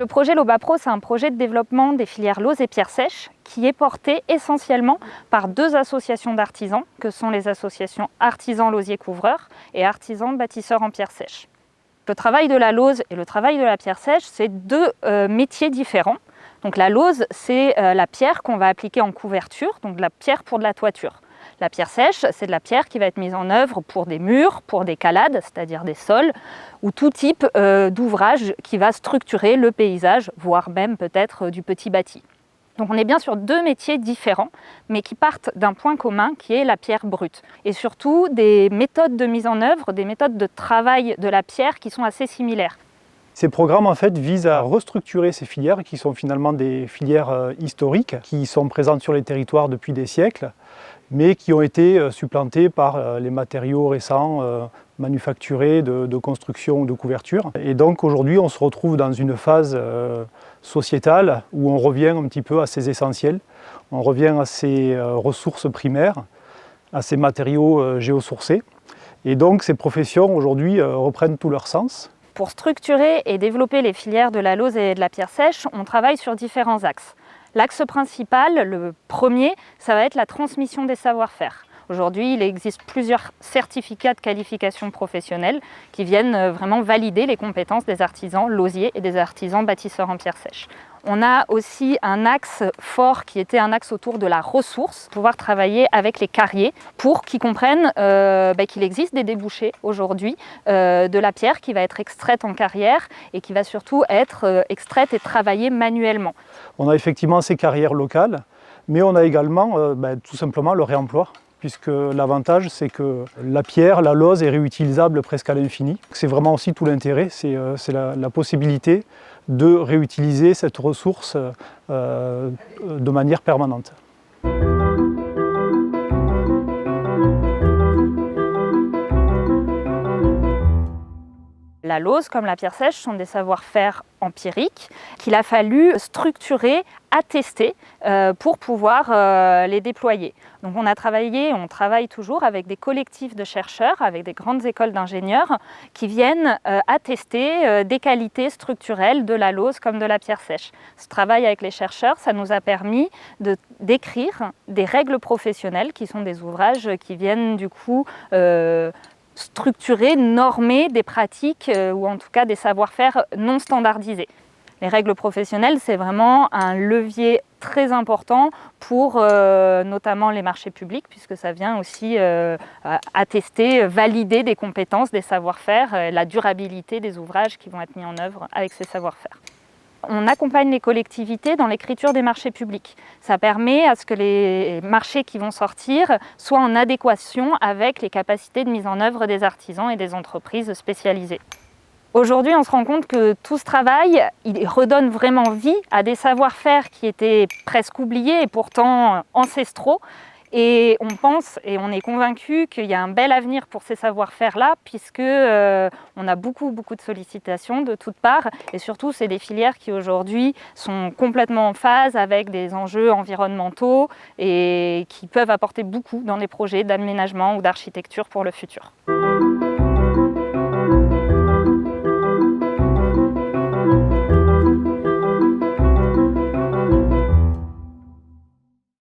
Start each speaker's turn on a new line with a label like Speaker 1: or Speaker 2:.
Speaker 1: projet Lobapro, c'est un projet de développement des filières lauze et pierres sèches qui est porté essentiellement par deux associations d'artisans, que sont les associations Artisans Lausiers Couvreurs et Artisans Bâtisseurs en pierres sèches. Le travail de la lauze et le travail de la pierre sèche, c'est deux métiers différents. Donc la lauze, c'est la pierre qu'on va appliquer en couverture, donc de la pierre pour de la toiture. La pierre sèche, c'est de la pierre qui va être mise en œuvre pour des murs, pour des calades, c'est-à-dire des sols, ou tout type d'ouvrage qui va structurer le paysage, voire même peut-être du petit bâti. Donc on est bien sur deux métiers différents, mais qui partent d'un point commun qui est la pierre brute. Et surtout des méthodes de mise en œuvre, des méthodes de travail de la pierre qui sont assez similaires.
Speaker 2: Ces programmes en fait visent à restructurer ces filières qui sont finalement des filières historiques, qui sont présentes sur les territoires depuis des siècles, mais qui ont été supplantées par les matériaux récents manufacturés de construction ou de couverture. Et donc aujourd'hui on se retrouve dans une phase sociétale où on revient un petit peu à ses essentiels, on revient à ses ressources primaires, à ces matériaux géosourcés. Et donc ces professions aujourd'hui reprennent tout leur sens.
Speaker 1: Pour structurer et développer les filières de la lauze et de la pierre sèche, on travaille sur différents axes. L'axe principal, le premier, ça va être la transmission des savoir-faire. Aujourd'hui, il existe plusieurs certificats de qualification professionnelle qui viennent vraiment valider les compétences des artisans lausiers et des artisans bâtisseurs en pierre sèche. On a aussi un axe fort qui était un axe autour de la ressource, pouvoir travailler avec les carriers pour qu'ils comprennent qu'il existe des débouchés aujourd'hui de la pierre qui va être extraite en carrière et qui va surtout être extraite et travaillée manuellement.
Speaker 2: On a effectivement ces carrières locales, mais on a également tout simplement le réemploi, puisque l'avantage c'est que la pierre, la lauze est réutilisable presque à l'infini. C'est vraiment aussi tout l'intérêt, c'est la possibilité de réutiliser cette ressource de manière permanente.
Speaker 1: La lauze, comme la pierre sèche, sont des savoir-faire empiriques qu'il a fallu structurer, attester pour pouvoir les déployer. Donc on travaille toujours avec des collectifs de chercheurs, avec des grandes écoles d'ingénieurs qui viennent attester des qualités structurelles de la lauze comme de la pierre sèche. Ce travail avec les chercheurs, ça nous a permis d'écrire des règles professionnelles qui sont des ouvrages qui viennent du coup structurer, normer des pratiques ou en tout cas des savoir-faire non standardisés. Les règles professionnelles, c'est vraiment un levier très important pour notamment les marchés publics, puisque ça vient aussi attester, valider des compétences, des savoir-faire, la durabilité des ouvrages qui vont être mis en œuvre avec ces savoir-faire. On accompagne les collectivités dans l'écriture des marchés publics. Ça permet à ce que les marchés qui vont sortir soient en adéquation avec les capacités de mise en œuvre des artisans et des entreprises spécialisées. Aujourd'hui, on se rend compte que tout ce travail, il redonne vraiment vie à des savoir-faire qui étaient presque oubliés et pourtant ancestraux. Et on pense et on est convaincu qu'il y a un bel avenir pour ces savoir-faire-là, puisque on a beaucoup de sollicitations de toutes parts. Et surtout, c'est des filières qui aujourd'hui sont complètement en phase avec des enjeux environnementaux et qui peuvent apporter beaucoup dans des projets d'aménagement ou d'architecture pour le futur.